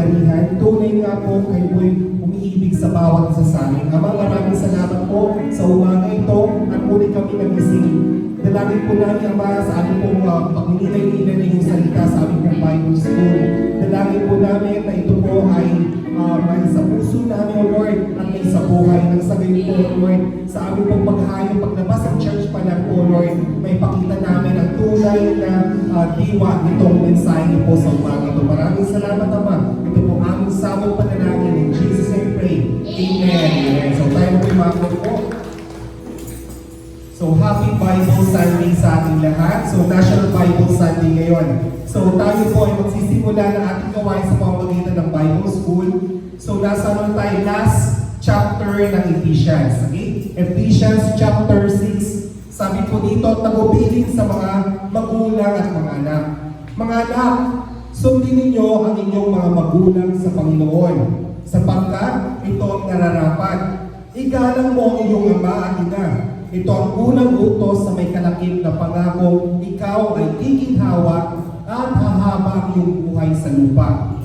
kapangyarihan. Tunay nga po kayo po'y umiibig sa bawat isa sa amin. Ama, maraming salamat po sa umaga ito at muli kami nagising. Dalangin po namin, Ama, sa aming pong pagninilay-nilay na yung salita sa aming pong Bible School. Dalangin po namin na ito po ay may sa puso namin, O Lord, at may sa buhay. Nang sa gayon po, O Lord, sa aming pong paghayong paglabas ng church pa lang po, Lord, may pakita namin ang tunay na diwa nitong mensahe po sa umaga ito. Maraming salamat, Ama. Ito po aming samong panalangin. In Jesus' name pray. Amen. Amen. So tayo po yung po. So, Happy Bible Sunday sa ating lahat. So, National Bible Sunday ngayon. So, tayo po ay magsisimula ng ating gawain sa pamamagitan ng Bible School. So, nasa tayo last chapter ng Ephesians. Okay? Ephesians chapter 6. Sabi po dito, tagubilin sa mga magulang at mga anak. Mga anak, sundin ninyo ang inyong mga magulang sa Panginoon, sapagkat ito ang nararapat. Igalang mo ang iyong ama at ina. Ito ang unang utos sa may kalakip na pangakong ikaw ay giginhawa at hahaba ang iyong buhay sa lupa.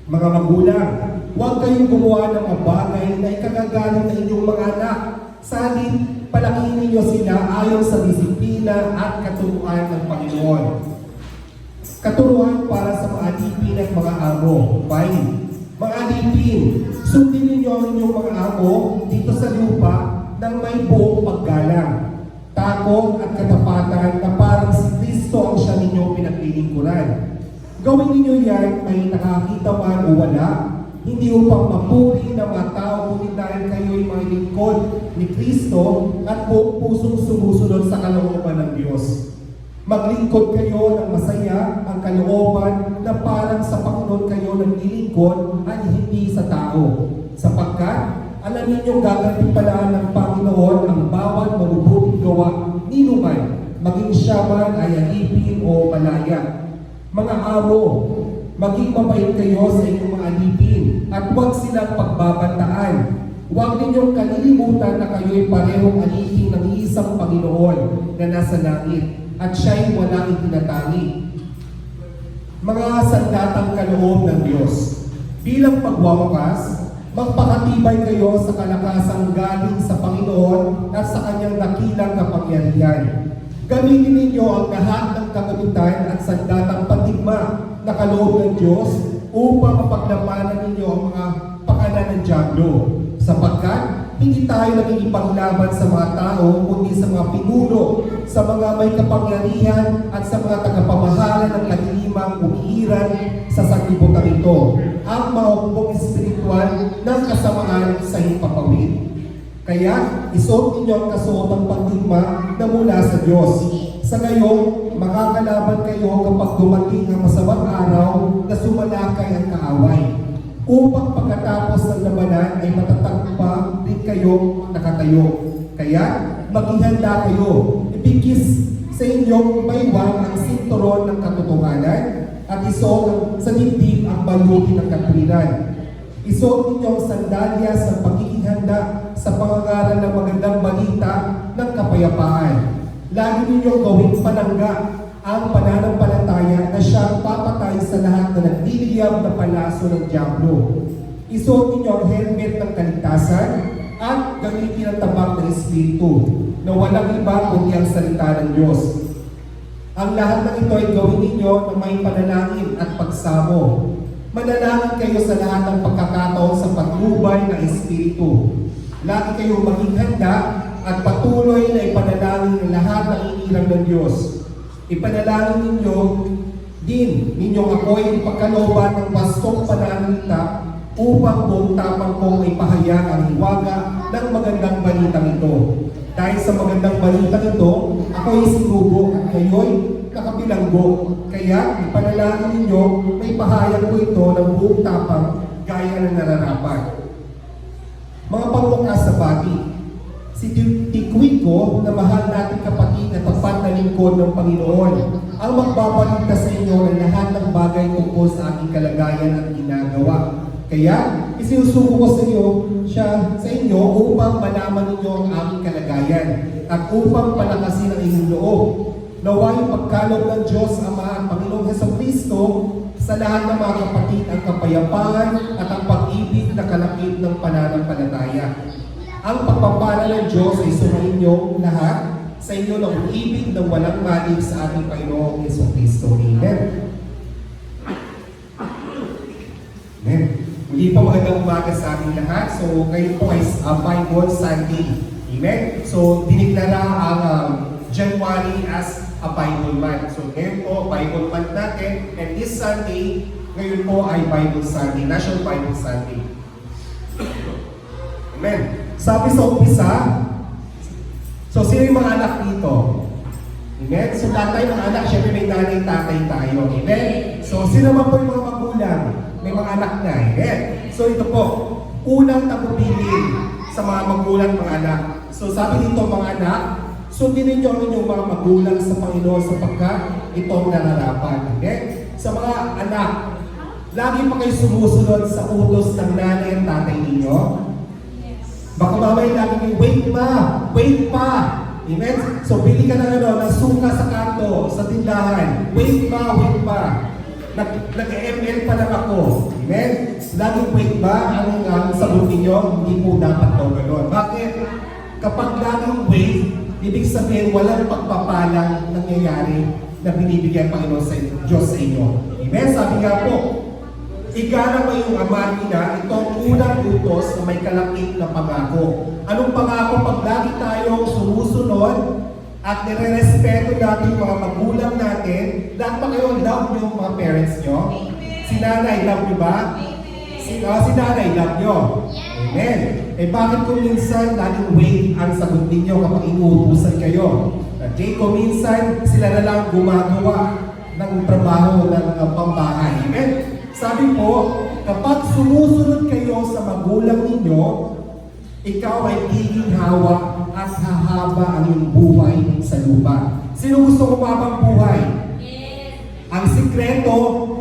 Mga magulang, huwag kayong gumawa ng mga bagay na ikagagaling ng inyong mga anak. Salit, palakihin ninyo sila ayon sa disiplina at katuruan ng Panginoon. Katuruan para sa mga alipin at mga amo. Fine. Mga alipin, sundin ninyo ang inyong mga amo dito sa lupa ng may buong paggalang, takot at katapatan na parang si Kristo ang siya ninyong pinaglilingkuran. Gawin ninyo yan may nakakita man o wala, hindi upang mapuri ng mga tao, kundi dahil kayo'y mga lingkod ni Kristo at buong pusong sumusunod sa kalooban ng Diyos. Maglingkod kayo ng masaya ang kalooban na parang sa Panginoon kayo naglilingkod at hindi sa tao, sapagkat alam ninyong gagantimpalaan ng Panginoon ang bawat mabubuting gawa ni Numan, maging siya man ay alipin o malaya. Mga amo, maging mabait kayo sa inyong mga alipin at huwag silang pagbabantaan. Huwag ninyong kalilimutan na kayo'y parehong alipin ng isang Panginoon na nasa langit at siya'y walang itinatali. Mga sandatang kaloob ng Diyos, bilang pagwawakas, magpakatibay kayo sa kalakasang galing sa Panginoon at sa kanyang dakilang kapangyarihan. Gamitin ninyo ang lahat ng kagamitan at sandatang patigma na kaloob ng Diyos upang mapaglabanan ninyo ang mga pakanan ng dyablo. Sapagkat hindi tayo nagigipaglaban sa mga tao, kundi sa mga pinuno, sa mga may kapangyarihan at sa mga tagapamahala ng kadilimang umiiran sa sanlibutan ito, ang mahuhubong espiritual ng kasamaan sa himpapawid. Kaya, isuot ninyo ang kasuotang pagdigma na mula sa Diyos. Sa gayon, makakalaban kayo kapag dumating ang masamang araw na sumalakay ang kaaway. Upang pagkatapos ng labanan ay matatag pa din kayo nakatayo. Kaya, maghihanda kayo. Ipikis sa inyong baywang ang sinturon ng katotohanan at isuot sa dibdib ang baluti ng katwiran. Isuot ninyo ang sandalyas ng pagiging handa sa pangangaral ng magandang balita ng kapayapaan. Lagi ninyong gawing panangga ang pananampalataya na siyang papatay sa lahat na nagliliyab na palaso ng dyablo. Isuot ninyo ang helmet ng kaligtasan at gamitin ang tabak ng Espiritu na walang iba kundi ang salita ng Diyos. Ang lahat ng ito ay gawin ninyo na may panalangin at pagsamo. Manalangin kayo sa lahat ng pagkakataon sa patnubay ng Espiritu. Lagi kayong maging handa at patuloy na ipanalangin ang lahat ng inilang ng Diyos. Ipanalangin ninyo din ninyong ako'y ipagkalooban ng wastong pananalita upang buong tapang kong ipahayag ang hiwaga ng magandang balitang ito. Dahil sa magandang balitang ito, ako'y sinubo at kayo'y nakabilanggo. Kaya ipanalangin ninyo na ipahayag ko ito ng buong tapang gaya ng nararapat. Mga pangwakas sa bati, si Tiquico na mahal nating kapatid na tapat na lingkod ng Panginoon ang magbabalita sa inyo ng lahat ng bagay tungkol sa aking kalagayan at ginagawa. Kaya, isinusuko ko sa inyo upang malaman ninyo ang aming kalagayan at upang palakasin ang inyong loob. Naway pagkaloob ng Diyos Ama at Panginoong Hesukristo sa sa lahat ng mga kapatid ang kapayapaan at ang pag-ibig na kalakip ng pananampalataya. Ang pagpapala ng Diyos ay sumainyo lahat sa inyo ng ibig ng walang malig sa ating Panginoong Jesucristo. Amen. Amen. Muli po magandang umaga sa ating lahat. So ngayon po ay Bible Sunday. Amen. So diniklara ang January as a Bible month. So ngayon po, Bible month natin. And this Sunday, ngayon po ay Bible Sunday, National Bible Sunday. Amen. Sabi sa umpisa, so sino yung mga anak dito? Amen. So lahat tayo mga anak, syempre may nanay, tatay tayo. Amen. So sino man po yung mga magulang? May mga anak na. Amen. So ito po, unang tagubilin sa mga magulang, mga anak. So sabi dito mga anak, sundin ninyo ang inyong mga magulang sa Panginoon sapagkat ito ang nararapat. Okay? Sa mga anak, lagi pa kayo sumusunod sa utos ng nanay at tatay ninyo. Baka mamaya lagi kayo, wait pa. Amen? So bili ka ng suka sa kanto, sa tindahan. Wait pa. Nag-ML pa lang ako. Amen? Laging wait ba? Anong sagot ninyo? Hindi po dapat daw gano'n. Bakit? Kapag laging wait, ibig sabihin, walang pagpapalang nangyayari na binibigyan Panginoon sa Diyos sa inyo. Amen? Sabi nga po, igana mo yung ama nila, itong unang utos na may kalakip na pangako. Anong pangako? Pag lagi tayong sumusunod at nire-respeto natin yung mga magulang natin, lahat pa kayo love nyo mga parents nyo? Si nanay, love nyo ba? Si nanay, love nyo? Amen. Bakit kung minsan laging wait ang sagot ninyo kapag inuutusan kayo? Kung minsan sila na lang gumagawa ng trabaho ng pambahay. Amen. Sabi po, kapag sumusunod kayo sa magulang ninyo, ikaw ay giginhawa at hahaba ang iyong buhay sa lupa. Sino gusto kumabang buhay? Ang sikreto,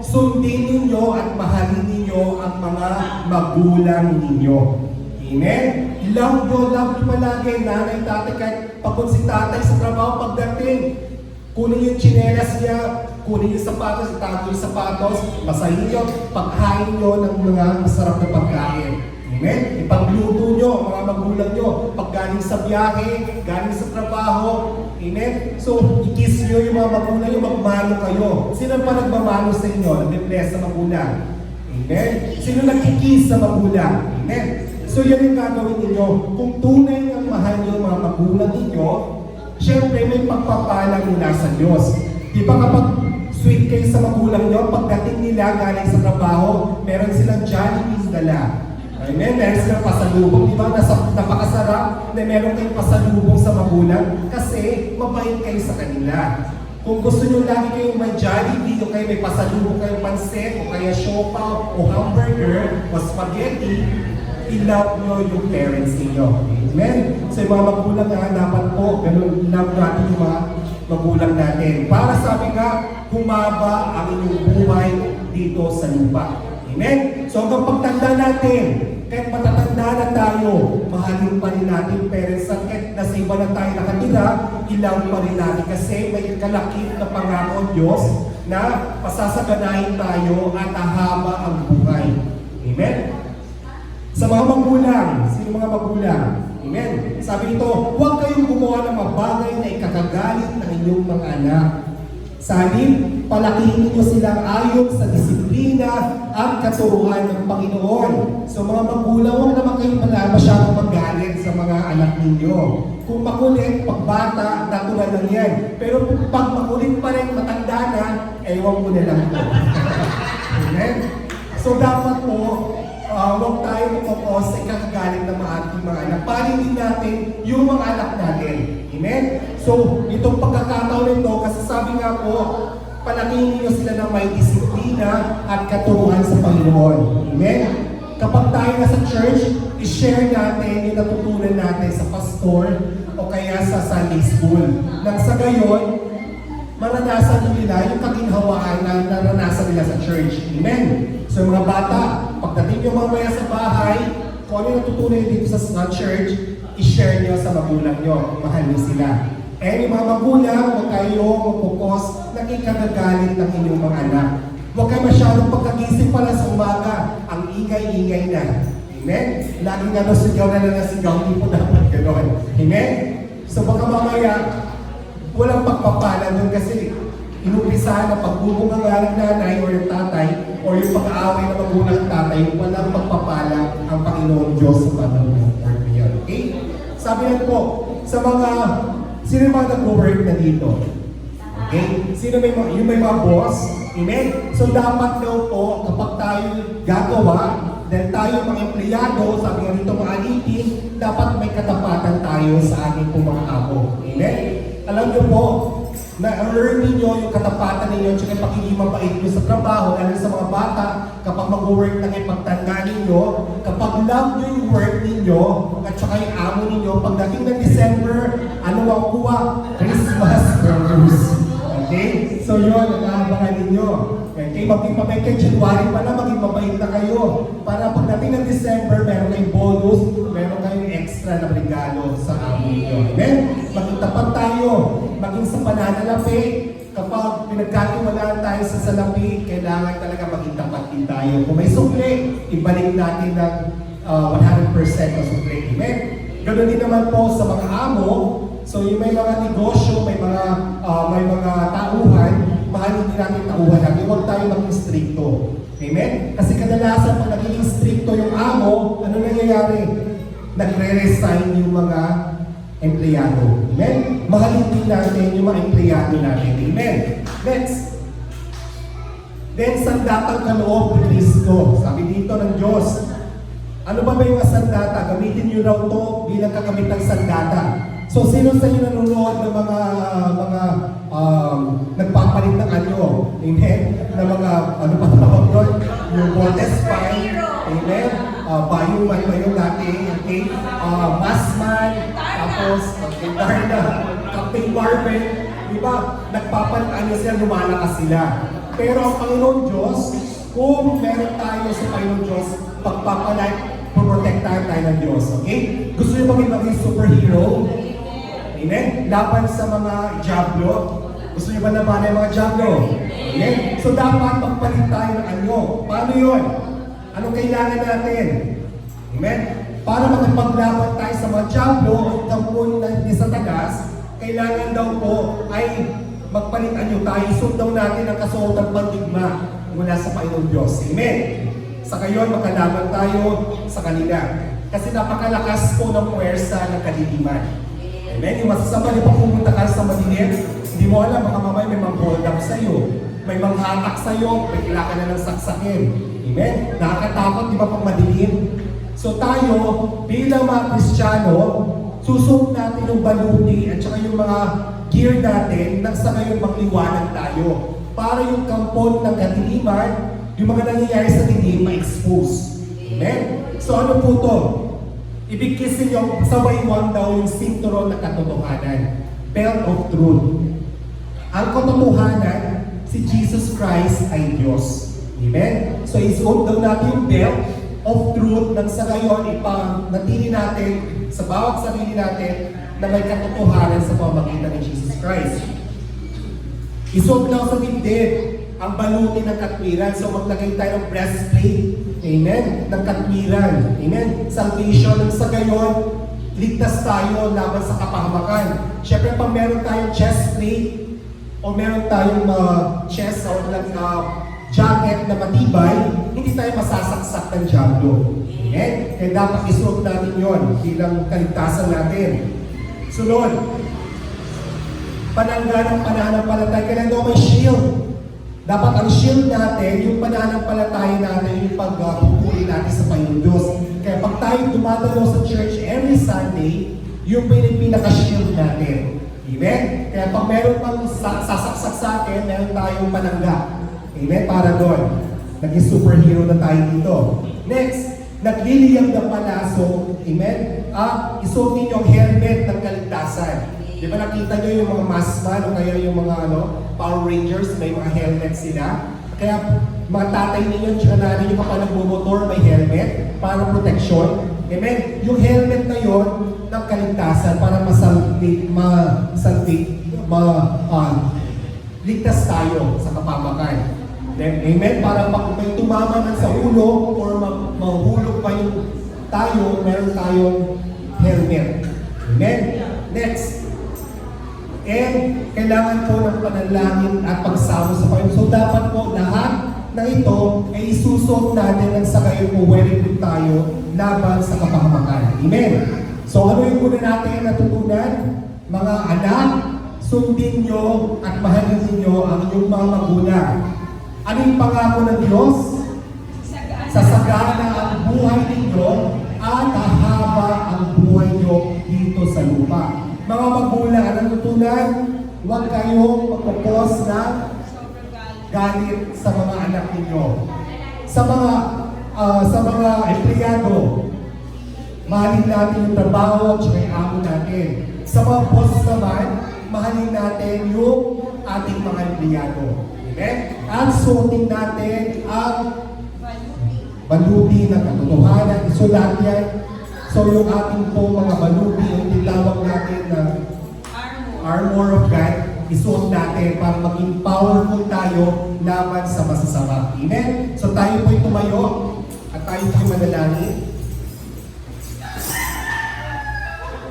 sundin ninyo at mahalin ninyo ang mga magulang ninyo. Amen? Love nyo palagi, nanay, tatay, kahit pagod si tatay sa trabaho pagdating. Kunin yung tsinelas niya, kunin yung sapatos, itago yung sapatos, masahin nyo, pagkain nyo ng mga masarap na pagkain. Amen? Ipagluto nyo, mga magulang nyo, pag galing sa biyahe, galing sa trabaho. Amen? So, i-kiss nyo yung mga magulang nyo, magmano kayo. Sino pa nagmamano sa inyo? Nag-bless sa magulang? Amen? Sino nagkikiss sa magulang? Amen? So, yan yung gagawin ninyo. Kung tunay ang mahal nyo mga magulang ninyo, syempre may pagpapala mula sa Diyos. Di ba kapag sweet kayo sa magulang nyo, pagdating nila galing sa trabaho, meron silang Jollibee dala. Amen? Meron silang pasalubong. Di ba? Napakasarap na meron kayong pasalubong sa magulang kasi mabait kayo sa kanila. Kung gusto nyo lagi kayong may Jollibee o kayo may pasalubong kayong pansit o kaya siopaw o hamburger o spaghetti, i-love nyo yung parents ninyo. Amen? So yung mga magulang nga, dapat po, ganun, love natin yung mga magulang natin. Para sabi nga, humaba ang inyong buhay dito sa lupa. Amen? So hanggang pagtanda natin, kahit matatanda na tayo, mahalin pa rin natin parents at kahit nasa iba na tayo nakatira, i-love pa rin natin kasi may kalakip na pangako Diyos na pasasaganahin tayo at hahaba ang buhay. Amen? Sa mga magulang, sino mga magulang? Amen. Sabi nito, huwag kayong gumawa ng mga bagay na ikakagalit ng inyong mga anak. Sa halip, palakihin ninyo silang ayon sa disiplina at katuruan ng Panginoon. So mga magulang, huwag naman kayong masyadong magalit sa mga anak ninyo. Kung makulit, pagbata, natural lang yan. Pero pag makulit pa rin, matanda na, ewan mo na lang ito. Amen. So dapat po, huwag tayo mag-focus sa ikakagalit ng ating mga anak. Parin natin yung mga anak natin. Amen? So, itong pagkakataon nito, kasi sabi nga po, palakihin niyo sila ng may disiplina at katuruan sa Panginoon. Amen? Kapag tayo nasa church, i-share natin yung natutunan natin sa pastor o kaya sa Sunday school. Nang sa gayon, maranasan nila yung kaginhawaan na naranasan nila sa church. Amen? So mga bata, pagdating nyo mamaya sa bahay, kung ano yung natutunan dito sa church, i-share nyo sa magulang nyo. Mahal nyo sila. And yung mga magulang, huwag kayo mag-focus na ikagagalit ng inyong mga anak. Huwag kayo masyadong pagkagising pala sa umaga. Ang ingay-ingay na. Amen? Laging sigaw na lang na sigaw. Hindi po dapat gano'n. Amen? So baka mamaya, walang pagpapala doon kasi inumpisahan na pagbubunga nga ng nanay o yung tatay o yung pag-aaway na magulang ng tatay, walang pagpapala ang Panginoon Diyos sa panahon ng word niya. Okay? Sabi lang po, sa mga, sino yung mga nag-work na dito? Okay? Sino yung may mga boss? Amen? So dapat daw po, kapag tayo gagawa, dahil tayo mga empleyado, sabi nga dito mga alipin, dapat may katapatan tayo sa ating pong mga amo. Amen? Alam niyo po, na-earn ninyo yung katapatan ninyo at yung pagiging mabait nyo sa trabaho, lalo sa mga bata, kapag mag-work na kayo, pagtanda ninyo, kapag love nyo yung work ninyo, at saka yung amo ninyo, pagdating ng December, ano ang kuha? Christmas bonus. Okay? So yun, nag-aabangan ninyo. Okay, maging mabait kayo, January pa na, maging mabait na kayo. Para pagdating ng December, meron kayong bonus, meron kayong extra na regalo sa amo ninyo. Amen? Maging tapat tayo, maging sa pananalapi. Kapag pinagkatiwalaan tayo sa salapi, kailangan talaga maging tapat din tayo. Kung may sukli, ibalik natin ng 100% na sukli. Amen? Ganoon din naman po sa mga amo. So yung may mga negosyo, may mga tauhan, mahalin din natin tauhan natin. Huwag tayo maging stricto. Amen? Kasi kadalasan pag naging stricto yung amo, ano nangyayari? Nagre-resign yung mga empleyado. Amen? Mahalin din natin yung mga empleyado natin. Amen? Next. Then, sandatang kaloob ni Kristo. Sabi dito ng Diyos. Ano ba yung sandata? Gamitin nyo raw to bilang kagamit ng sandata. So, sino sa inyo nanonood ng mga nagpapalit ng anyo? Amen? Na mga, ano pa tawag doon? Yung Bontes Pine. Amen? Bayuman ba yung dati? Okay? Masman. Tapos, Darna. Captain Marvel. Diba? Nagpapalit anyo sila, lumalakas sila. Pero ang Panginoon Diyos, kung meron tayo sa Panginoon Diyos, pagpapalit, protektahan tayo ng Diyos. Okay? Gusto nyo maging superhero? Amen? Laban sa mga Diablo. Gusto niyo ba naman yung mga Diablo? Amen? So dapat magpalit tayo ng anyo. Paano yun? Anong kailangan natin? Amen? Para makipaglaban tayo sa mga Diablo o kampon ni Satanas, kailangan daw po ay magpalit anyo tayo. Sundaw natin ang kasuotang pandigma mula sa Panginoon Diyos. Amen? Sa kayon, makalaban tayo sa kanila. Kasi napakalakas po ng puwersa ng kadiliman. Amen? Yung masasama, di pa pumunta ka sa madilim, hindi mo alam, baka mamay may mag-hold up sa'yo, may manghatak sa'yo, may kailangan na ng saksakin. Amen? Nakakatakot, di ba pag madilim? So tayo, bilang mga Kristiyano, susuot natin yung baluti at saka yung mga gear natin nang sa ngayon magliwanag tayo. Para yung kampon ng kadiliman, yung mga nangyayari sa dilim, ma-expose. Amen? So ano po to? Ibig kisin yung sa waywang daw yung sinturon na katotohanan. Belt of truth. Ang katotohanan, si Jesus Christ ay Diyos. Amen? So isuot daw natin yung belt of truth nang sa ngayon ipanatili natin sa bawat sarili natin na may katotohanan sa pamamagitan ni Jesus Christ. Isuot daw sa dibdib ang baluti ng katwiran. So maglagay tayo ng breastplate. Amen? Ng katwiran. Amen? Salvation. Nang sa gayon, ligtas tayo laban sa kapahamakan. Siyempre, pag meron tayong chest plate o meron tayong chest or jacket na matibay, hindi tayo masasaksak ng Diablo. Amen? Kaya dapat isuot natin yon bilang kaligtasan natin. Sunod, panangga ng pananampalataya. Kailan daw may shield? Dapat ang shield natin, yung pananampalataya natin, yung pagpupuri natin sa Panginoon Diyos. Kaya pag tayo dumadalo sa church every Sunday, yung pinaka-shield natin. Amen? Kaya pag meron pang sasaksak sa atin, meron tayong panangga. Amen? Para doon. Naging superhero na tayo dito. Next, nagliliyang na palaso. Amen? Isuot ninyo ang helmet ng kaligtasan. Di ba nakita nyo yung mga masman o kaya yung mga Power Rangers, may mga helmet sila. Kaya mga tatay ninyo, tsaka nanin yung kapag nagbumotor, may helmet para protection. Amen? Yung helmet na yon ng kaligtasan para ligtas tayo sa kapamakan. Amen? Para pag may tumama man sa ulo or mahulog pa yung tayo, meron tayong helmet. Amen? Next. And kailangan po ng panalangin at pagsamo sa Panginoon. So dapat po lahat na ito ay isusot natin nang sa kayo po wearing din tayo laban sa kapahamakan. Amen? So ano yung una natin natutunan? Mga anak, sundin nyo at mahalin ninyo ang inyong mga magulang. Ano yung pangako ng Diyos? Sasagana ang buhay ninyo at hahaba ang buhay nyo dito sa lupa. Mga magulang, ang natutunan, huwag kayong magpupos ng galit sa mga anak ninyo. Sa mga empleyado, mahalin natin yung trabaho at yung amo natin. Sa mga boss naman, mahalin natin yung ating mga empleyado. Amen? At suotin natin ang baluti ng katotohanan. Isulat yan. So yung ating po mga baluti, yung tinawag natin na armor of God, isuot natin para maging powerful tayo laban sa masasama. Amen? So tayo po'y tumayo at tayo po'y manalangin.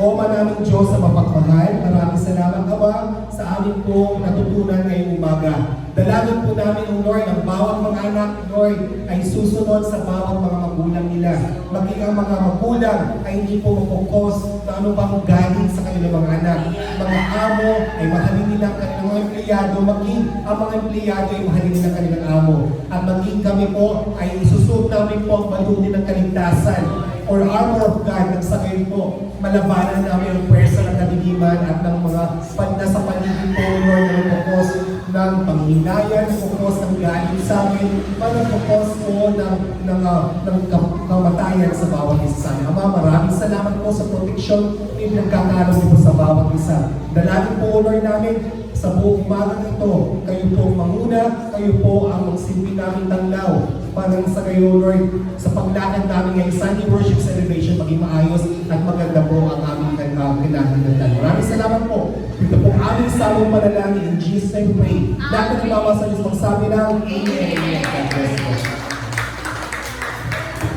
O manaming Diyos sa mapagmahal, maraming salamat Ama sa amin po natutunan ngayong umaga. Dalangin po namin, O Lord, ang bawat mga anak, Lord, ay susunod sa bawat mga magulang nila. Maging ang mga magulang ay hindi po mapukos na ano pang galing sa kanilang mga anak. Mga amo ay mahalin nila ang kanilang mga empleyado, maging ang mga empleyado ay mahalin nila ang kanilang amo. At maging kami po ay isusuot namin po ang baluti ng kaligtasan or armor of God nang sa ngayon po malabanan namin ang pwersa ng kadiliman at ng mga nasa paligid po, Lord, na nagpupos ng panghinayang, nagpupos ng galit sa amin, nagpupos po ng kamatayan sa bawat isa sa amin. Ama, maraming salamat po sa proteksyon na pinagkakaroon niyo po sa bawat isa. Dalangin po, Lord, namin sa buong umaga nito, kayo po ang manguna, kayo po ang magsilbi namin tanglaw para sa kayo, Lord, sa paglakad namin ngayong Sunday Worship Celebration, maging maayos at maganda po ang aming kinahinatan. Maraming salamat po. Ito po aming samong panalangin. In Jesus' name we pray. Lahat na nagmamasa Diyos magsabi ng Amen.